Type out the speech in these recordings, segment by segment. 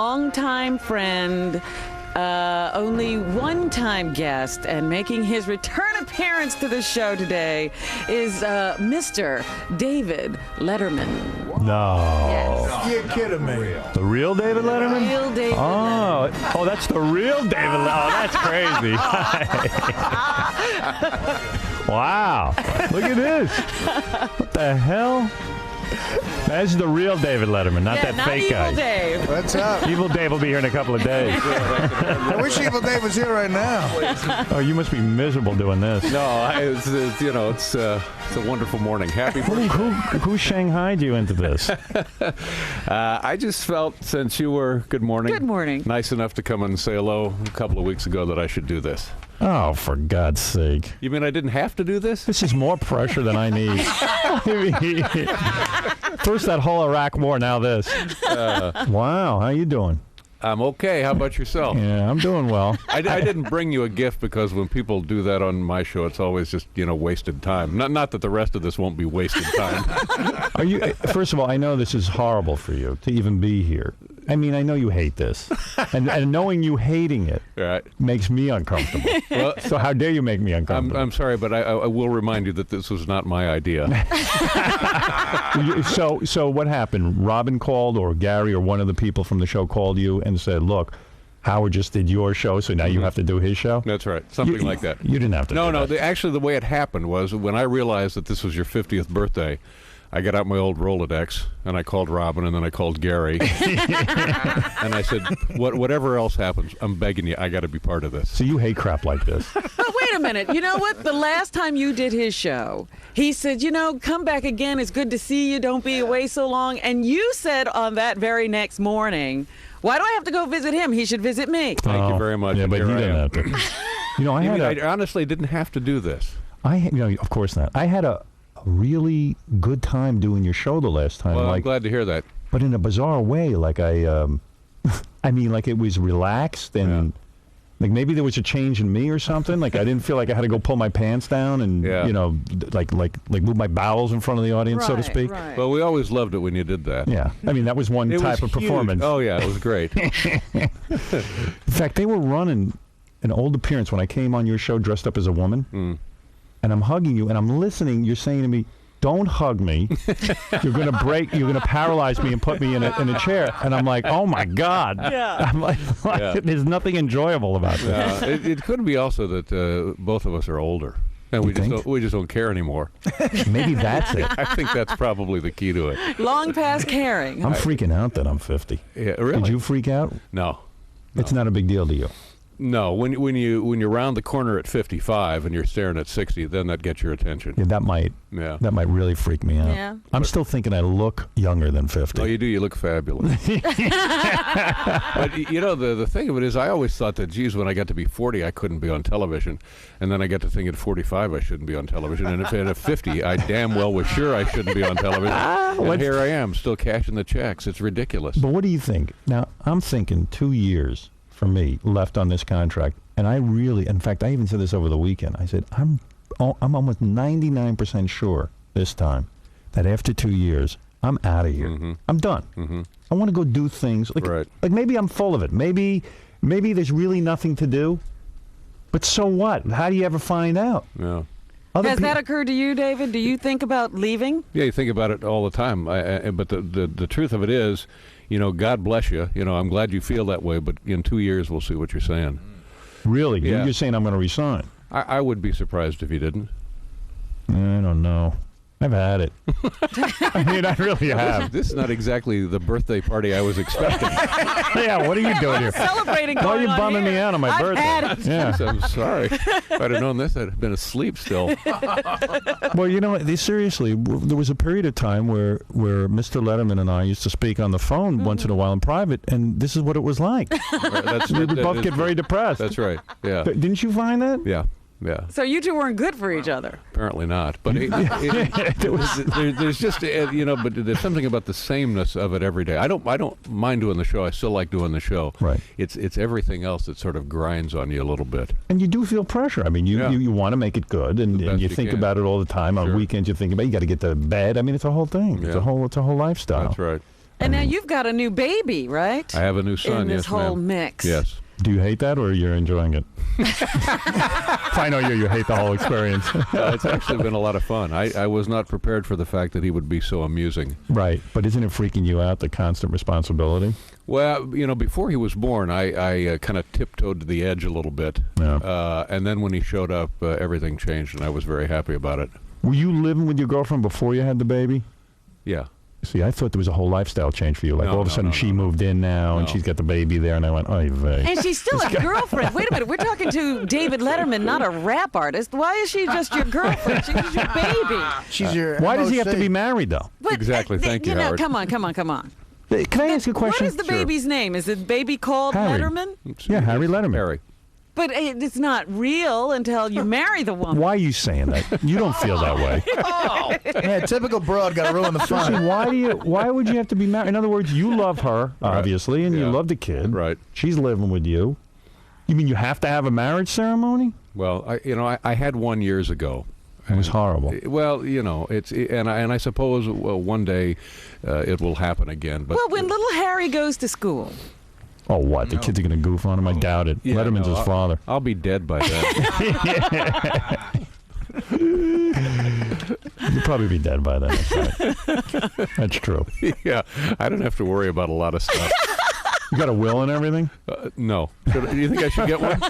Longtime friend, only one-time guest, and making his return appearance to the show today is Mr. David Letterman. No. Yes. You're kidding me. The real David Letterman? The real David Letterman. Oh, that's the real David Letterman. Oh, that's crazy. Wow. Look at this. What the hell? That's the real David Letterman, not that fake Evil guy. Dave. What's up? Evil Dave will be here in a couple of days. I wish Evil Dave was here right now. Oh, you must be miserable doing this. No, it's a wonderful morning. Happy birthday. Who shanghaied you into this? I just felt, since you were, good morning. Good morning. Nice enough to come and say hello a couple of weeks ago, that I should do this. Oh, for God's sake. You mean I didn't have to do this? This is more pressure than I need. First that whole Iraq war, now this. Wow, how you doing? I'm okay. How about yourself? Yeah, I'm doing well. I didn't bring you a gift, because when people do that on my show, it's always just, wasted time. Not that the rest of this won't be wasted time. Are you? First of all, I know this is horrible for you to even be here. I mean, I know you hate this, and knowing you hating it Right. makes me uncomfortable. Well, So how dare you make me uncomfortable? I'm sorry, but I will remind you that this was not my idea. So what happened? Robin called, or Gary, or one of the people from the show called you and said, "Look, Howard just did your show, so now you have to do his show." That's right. Something like that. You didn't have to. No. do that. Actually, the way it happened was, when I realized that this was your 50th birthday, I got out my old Rolodex, and I called Robin, and then I called Gary. And I said, whatever else happens, I'm begging you, I got to be part of this. So you hate crap like this. But wait a minute. You know what? The last time you did his show, he said, come back again. It's good to see you. Don't be away so long. And you said on that very next morning, why do I have to go visit him? He should visit me. Thank you very much. Yeah, and but here he I didn't am. have to. I honestly didn't have to do this. of course not. I had a really good time doing your show the last time. Well, I'm glad to hear that. But in a bizarre way, like I mean, like it was relaxed, and like maybe there was a change in me or something. Like I didn't feel like I had to go pull my pants down and like move my bowels in front of the audience, so to speak. Right. Well, we always loved it when you did that. Yeah, I mean that was one It type was of huge. performance. Oh yeah, it was great. In fact, they were running an old appearance when I came on your show dressed up as a woman, and I'm hugging you, and I'm listening. You're saying to me, "Don't hug me. You're going to break. You're going to paralyze me and put me in a chair." And I'm like, "Oh my God!" Yeah. I'm like there's nothing enjoyable about this. It could be also that both of us are older, and we just don't care anymore. Maybe that's it. I think that's probably the key to it. Long past caring. I'm freaking out that I'm 50. Yeah, really? Did you freak out? No. It's not a big deal to you. No, when you're round the corner at 55 and you're staring at 60, then that gets your attention. Yeah, that might really freak me out. Yeah. I'm still thinking I look younger than 50. Oh, you do. You look fabulous. But the thing of it is, I always thought that, geez, when I got to be 40, I couldn't be on television, and then I got to think at 45 I shouldn't be on television, and if at 50, I damn well was sure I shouldn't be on television. And here I am, still cashing the checks. It's ridiculous. But what do you think? Now, I'm thinking 2 years for me left on this contract, and I really, in fact, I even said this over the weekend. I said I'm almost 99% sure this time that after 2 years I'm out of here. I'm done. I want to go do things like maybe I'm full of it. Maybe there's really nothing to do. But so what? How do you ever find out? Yeah. Has that occurred to you, David? Do you think about leaving? Yeah, you think about it all the time. But the truth of it is, God bless you. I'm glad you feel that way, but in 2 years we'll see what you're saying. Really? Yeah. You're saying I'm going to resign? I would be surprised if you didn't. I don't know. I've had it. I mean, I really have. This is not exactly the birthday party I was expecting. Yeah, what are you doing here? Celebrating. Why are you going on bumming here? me out on my I've birthday? had it. Yeah. I'm sorry. If I'd have known this, I'd have been asleep still. Well, seriously, there was a period of time where Mr. Letterman and I used to speak on the phone once in a while in private, and this is what it was like. We would both get very depressed. That's right. Yeah. Didn't you find that? Yeah. Yeah. So you two weren't good for each other. Apparently not. But there's just but there's something about the sameness of it every day. I don't mind doing the show. I still like doing the show. Right. It's everything else that sort of grinds on you a little bit. And you do feel pressure. I mean, you want to make it good, and you think about it all the time. On weekends, you think about you got to get to bed. I mean, it's a whole thing. Yeah. It's a whole lifestyle. That's right. And now you've got a new baby, right? I have a new son. In this yes, whole ma'am. mix. Yes. Do you hate that, or you're enjoying it? If I know you hate the whole experience. It's actually been a lot of fun. I was not prepared for the fact that he would be so amusing. Right, but isn't it freaking you out, the constant responsibility? Well, before he was born, I kind of tiptoed to the edge a little bit. Yeah. And then when he showed up, everything changed, and I was very happy about it. Were you living with your girlfriend before you had the baby? Yeah. See, I thought there was a whole lifestyle change for you. Like, No, all of a no, sudden, no, she no. moved in now, and No. she's got the baby there, and I went, oy vey. And she's still a girlfriend. Wait a minute. We're talking to David Letterman, not a rap artist. Why is she just your girlfriend? She's your baby. She's your. Why does he have to MOC. be married, though? But, Exactly. Thank you, Howard. Come on. Can I ask you a question? What is the baby's name? Is it baby called Harry. Letterman? Yeah, Harry Letterman. Harry. But it's not real until you marry the woman. Why are you saying that? You don't feel that way. Yeah, typical broad got to ruin the See, fun. why would you have to be married? In other words, you love her, obviously, and you Yeah. love the kid. Right. She's living with you. You mean you have to have a marriage ceremony? Well, I had one years ago. It was horrible. Well, I suppose one day it will happen again. But Well, when little Harry goes to school. Oh, what? The kids are going to goof on him? I doubt it. Yeah, Letterman's no, his father. I'll be dead by then. You'll probably be dead by then. That's right. That's true. Yeah, I don't have to worry about a lot of stuff. You got a will and everything? No. Do you think I should get one?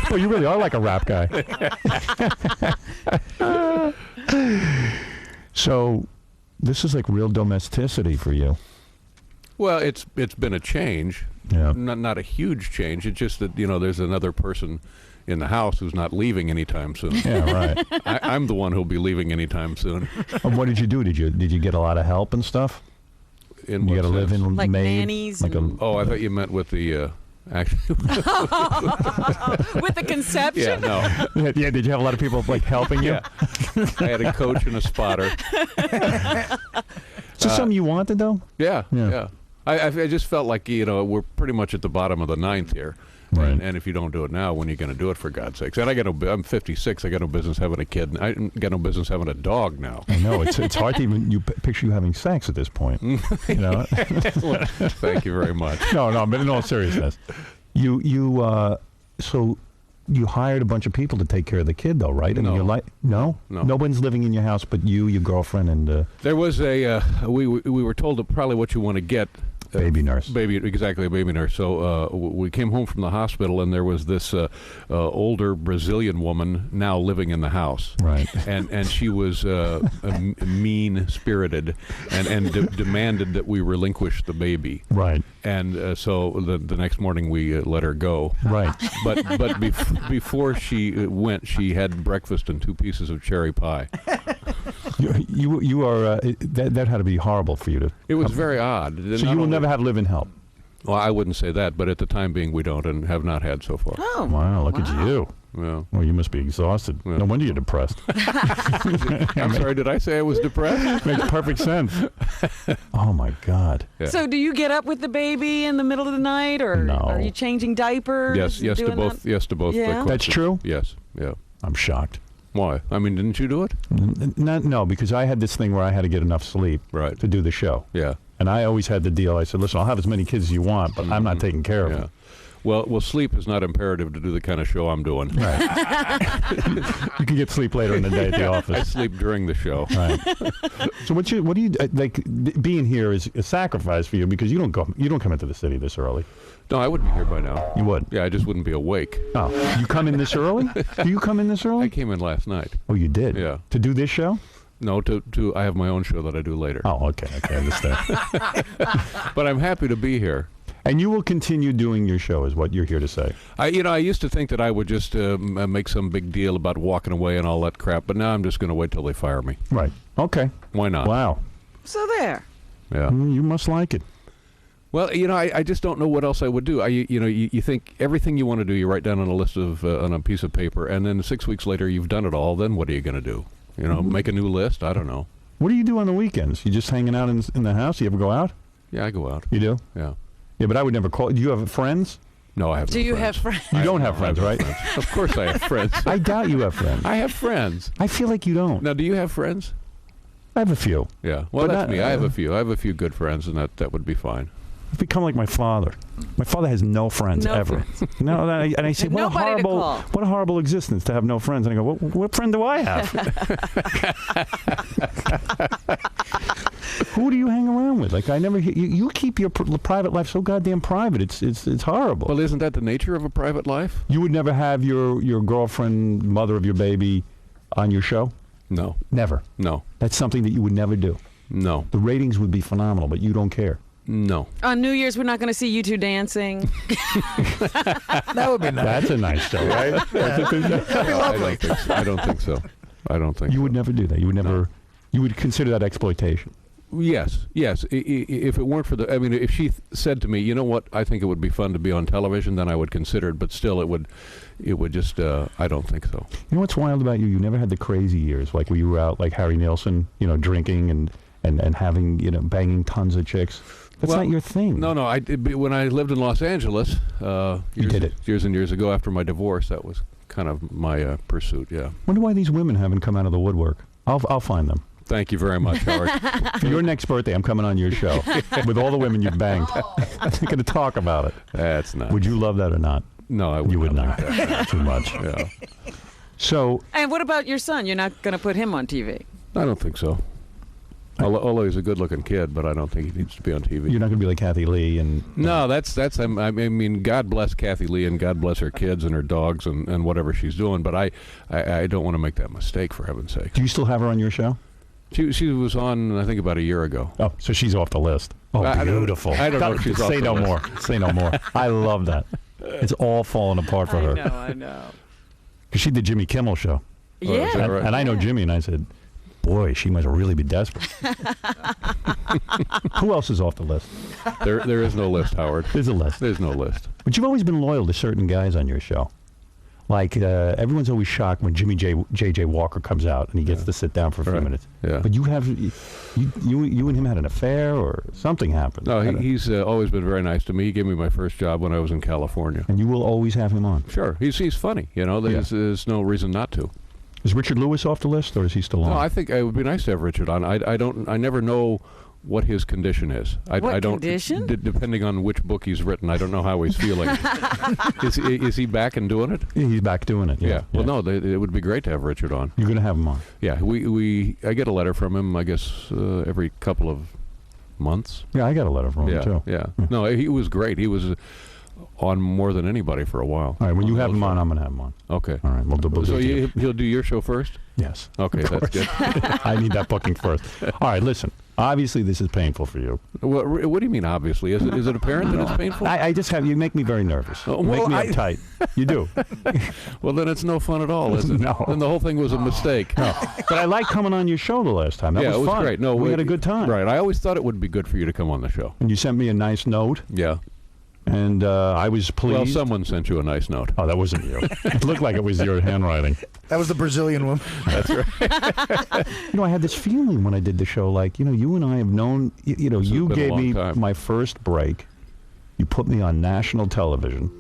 Well, you really are like a rap guy. So, this is like real domesticity for you. Well, it's been a change. Yeah. Not a huge change. It's just that there's another person in the house who's not leaving anytime soon. Yeah, right. I'm the one who'll be leaving anytime soon. And what did you do? Did you get a lot of help and stuff? In You what got to live sense? in Like maid? nannies Like a, and- Oh, I thought you meant with the actually. With the conception? Yeah, no. yeah, did you have a lot of people like helping you? Yeah. I had a coach and a spotter. Is this something you wanted, though? Yeah, Yeah. yeah. I just felt like we're pretty much at the bottom of the ninth here, Right. and if you don't do it now, when are you going to do it, for God's sakes? And I'm 56. I got no business having a kid. And I got no business having a dog now. I know it's hard to even picture you having sex at this point. You know? Thank you very much. No, but in all seriousness, so you hired a bunch of people to take care of the kid, though, right? I mean, No. you're like, no, one's living in your house but you, your girlfriend, and There was we were told that probably what you want to get. baby nurse. Exactly, a baby nurse. So we came home from the hospital, and there was this older Brazilian woman now living in the house. Right. And she was mean-spirited and demanded that we relinquish the baby. Right. And so the next morning we let her go. Right. But before she went, she had breakfast and 2 pieces of cherry pie. You are that had to be horrible for you to. It was very odd. So you will never have live-in help. Well, I wouldn't say that, but at the time being, we don't and have not had so far. Oh, Wow, look at you. Yeah. Well, you must be exhausted. Yeah. No wonder you're depressed. I'm sorry, did I say I was depressed? Makes perfect sense. Oh my God. Yeah. So do you get up with the baby in the middle of the night, or No. are you changing diapers? Yes to doing both. that? Yes to both. Yeah? questions. That's true? Yes. Yeah. I'm shocked. Why? I mean, didn't you do it? No, because I had this thing where I had to get enough sleep Right. to do the show. Yeah. And I always had the deal. I said, listen, I'll have as many kids as you want, but I'm not taking care of Yeah. them. Well, sleep is not imperative to do the kind of show I'm doing. Right. You can get sleep later in the day at the I office. sleep during the show. Right. So what do you like? Being here is a sacrifice for you because you don't come into the city this early. No, I would be here by now. You would. Yeah, I just wouldn't be awake. Oh, you come in this early? Do you come in this I early? came in last night. Oh, you did. Yeah. To do this show? No, to I have my own show that I do later. Oh, okay, I understand. But I'm happy to be here. And you will continue doing your show, is what you're here to say. I used to think that I would just make some big deal about walking away and all that crap, but now I'm just going to wait till they fire me. Right. Okay. Why not? Wow. So there. Yeah. You must like it. Well, I just don't know what else I would do. You think everything you want to do, you write down on a list of on a piece of paper, and then 6 weeks later you've done it all. Then what are you going to do? Make a new list? I don't know. What do you do on the weekends? You just hanging out in the house? You ever go out? Yeah, I go out. You do? Yeah. Yeah, but I would never call. Do you have friends? No, I have. Do no you friends. have friends? You don't have friends, right? Of course, I have friends. I doubt you have friends. I have friends. I feel like you don't. Now, do you have friends? I have a few. Yeah. Well, But that's not- me. I have a few. I have a few good friends, and that would be fine. I've become like my father. My father has no friends No ever. No, and I say, Nobody to call. what a horrible existence to have no friends. And I go, what friend do I have? Who do you hang around with? Like I never. You keep your private life so goddamn private. It's horrible. Well, isn't that the nature of a private life? You would never have your girlfriend, mother of your baby, on your show. No. Never. No. That's something that you would never do. No. The ratings would be phenomenal, but you don't care. No. On New Year's, we're not going to see you two dancing. That would be nice. That's a nice show, right? That'd be lovely. I don't think so. I don't think You so. would never do that. You would never. You would consider that exploitation. Yes. If it weren't for the, I mean, if she said to me, you know what, I think it would be fun to be on television, then I would consider it. But still, it would just. I don't think so. You know what's wild about you? You never had the crazy years, like where you were out, like Harry Nilsson, drinking and having, banging tons of chicks. That's Well, not your thing. No. When I lived in Los Angeles, did it. years and years ago after my divorce, that was kind of my pursuit. Yeah. Wonder why these women haven't come out of the woodwork. I'll find them. Thank you very much, Howard. For your next birthday, I'm coming on your show with all the women you've banged. I'm going to talk about it. That's not. Would you love that or not? No, I would. You would not. not. Too much. Yeah. So And what about your son? You're not going to put him on TV? I don't think so. Although he's a good-looking kid, but I don't think he needs to be on TV. you're not going to be like Kathy Lee and. No, that's. I mean, God bless Kathy Lee and God bless her kids and her dogs and whatever she's doing. But I don't want to make that mistake, for heaven's sake. Do you still have her on your show? She was on, I think, about a year ago. Oh, so she's off the list. Oh, I don't- beautiful. I don't know if she's off Say the no list. more. Say no more. I love that. It's all falling apart for her. I know. Because she did Jimmy Kimmel show. Oh, is that Yeah. right? And I know Jimmy, and I said, boy, she must really be desperate. Who else is off the list? There is no list, Howard. There's a list. There's no list. But you've always been loyal to certain guys on your show. Like, everyone's always shocked when J.J. Walker comes out and he gets to sit down for a few Right. minutes. Yeah. But you and him had an affair or something happened. No, he's always been very nice to me. He gave me my first job when I was in California. And you will always have him on. Sure, he's funny. There's no reason not to. Is Richard Lewis off the list, or is he still on? No, I think it would be nice to have Richard on. I never know what his condition is. I don't. Condition? Depending on which book he's written, I don't know how he's feeling. Is he back and doing it? Yeah, he's back doing it. Yeah. Well, no, it would be great to have Richard on. You're going to have him on. Yeah, I get a letter from him. I guess every couple of months. Yeah, I got a letter from him, Yeah, too. yeah. No, he was great. He was on more than anybody for a while. All right, when you have him those on, shows. I'm going to have him on. Okay. All right, we'll do So it. he'll do your show first? Yes. Okay, Of that's course. good. I need that booking first. All right, listen. Obviously, this is painful for you. What do you mean, obviously? Is it apparent that it's painful? I just have you make me very nervous. Oh, You make well, me I- uptight. You do. Well, then it's no fun at all, is it? No. Then the whole thing was a mistake. No. But I liked coming on your show the last time. That Yeah, was it was fun. great. No, we had a good time. Right. I always thought it would be good for you to come on the show. And you sent me a nice note, Yeah. and I was pleased. Well, someone sent you a nice note. Oh, that wasn't you. It looked like it was your handwriting. That was the Brazilian woman. That's right. I had this feeling when I did the show, like, you and I have known, you been a gave long me time. my first break. You put me on national television.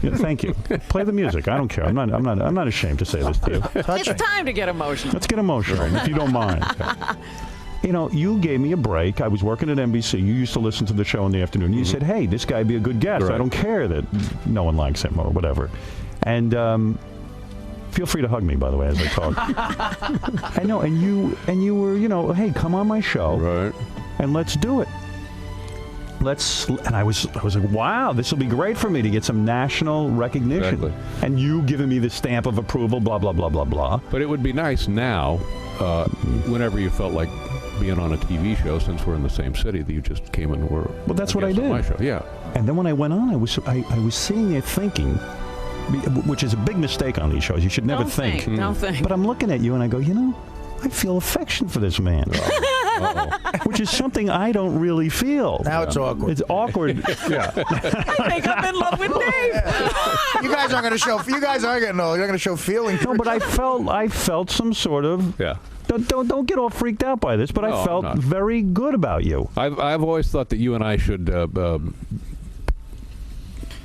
Yeah, thank you. Play the music. I don't care. I'm not ashamed to say this to you. It's time to get emotional. Let's get emotional, if you don't mind. You gave me a break. I was working at NBC. You used to listen to the show in the afternoon. You said, hey, this guy'd be a good guest. Right. I don't care that no one likes him or whatever. And feel free to hug me, by the way, as I talk. I know. And you were, hey, come on my show. Right. And let's do it. And I was like, wow, this will be great for me to get some national recognition. Exactly. And you giving me the stamp of approval, blah, blah, blah, blah, blah. But it would be nice now, whenever you felt like being on a TV show, since we're in the same city, that you just came and were. Well, that's what I guest on did. My show. Yeah. And then when I went on, I was sitting there thinking, which is a big mistake on these shows. You should never Don't think. Don't think. But I'm looking at you and I go, I feel affection for this man. Which is something I don't really feel. Now it's awkward. It's awkward. Yeah. I think I'm in love with Dave. You guys aren't going to show. You guys are getting old. You're going to show feeling. No, but I felt some sort of. Yeah. Don't get all freaked out by this. But No, I I'm felt not. very good about you. I've always thought that you and I should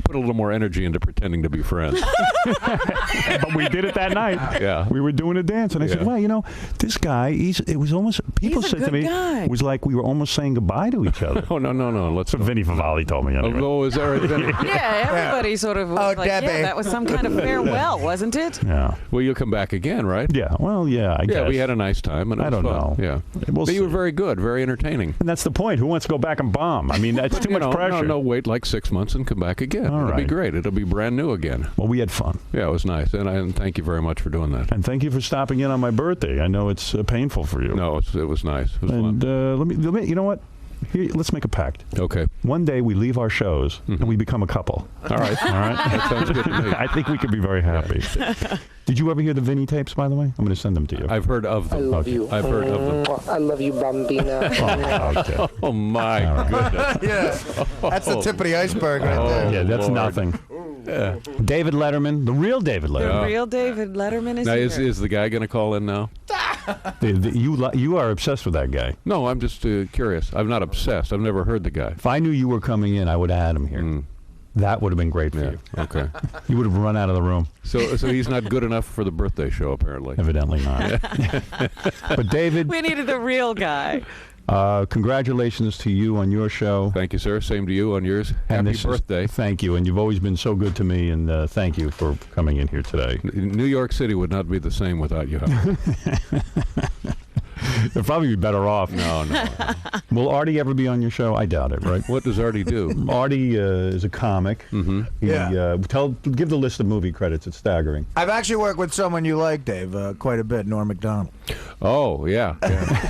put a little more energy into pretending to be friends. But we did it that night. Yeah. We were doing a dance, and I said, Yeah. well, you know, this guy, it was almost, people He's a said to good me, guy. it was like we were almost saying goodbye to each other. Oh, no. Let's. Vinny Favali told me anyway. Oh, is that right, Vinny? Yeah, everybody sort of was Oh, like, Debbie. yeah, that was some kind of farewell, wasn't it? Yeah. Well, you'll come back again, right? Yeah. Well, yeah, I guess. Yeah, we had a nice time. And it I was don't fun. know. Yeah. We'll But you were see. very good, very entertaining. And that's the point. Who wants to go back and bomb? I mean, that's too You much know, pressure. No, wait like 6 months and come back again. All It'll be right. great. It'll be brand new again. Well, we had fun. Yeah, it was nice. And thank you very much for doing that. And thank you for stopping in on my birthday. I know it's painful for you. No, it was nice. It was And fun. let me, you know what? Here, let's make a pact. Okay. One day we leave our shows and we become a couple. All right. All right? That sounds good to me. I think we could be very happy. Did you ever hear the Vinny tapes, by the way? I'm going to send them to you. I've heard of them. love you. I've heard of them. I love you, Bambina. Oh, okay. Oh, my goodness. Yeah. That's the tip of the iceberg right Oh. there. Yeah, that's Lord. nothing. David Letterman, the real David The Letterman. real David Letterman is Now, here. is the guy going to call in now? You are obsessed with that guy. No, I'm just curious. I'm not obsessed. I've never heard the guy. If I knew you were coming in, I would have had him here. That would have been great for Yeah. you. Okay. You would have run out of the room. So he's not good enough for the birthday show, apparently. Evidently not. But David, We needed the real guy. congratulations to you on your show. Thank you, sir. Same to you on yours. And Happy this is- birthday. Thank you, and you've always been so good to me, and thank you for coming in here today. New York City would not be the same without you. Howard. You'll probably be better off. No. Will Artie ever be on your show? I doubt it, right? What does Artie do? Artie is a comic. Mm-hmm. Yeah. Give the list of movie credits. It's staggering. I've actually worked with someone you like, Dave, quite a bit, Norm Macdonald. Oh, yeah.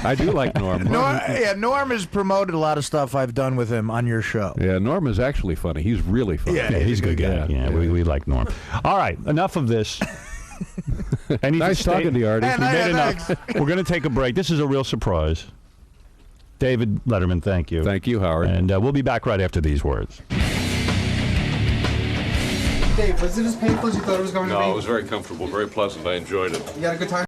I do like Norm. Norm has promoted a lot of stuff I've done with him on your show. Yeah, Norm is actually funny. He's really funny. Yeah. Yeah, he's a good guy. Yeah, Yeah, we like Norm. All right, enough of this. Nice talking to you, Artie. And We I- made yeah, enough. We're going to take a break. This is a real surprise. David Letterman, thank you. Thank you, Howard. And we'll be back right after these words. Dave, was it as painful as you thought it was going to be? very comfortable, very pleasant. I enjoyed it. You had a good time?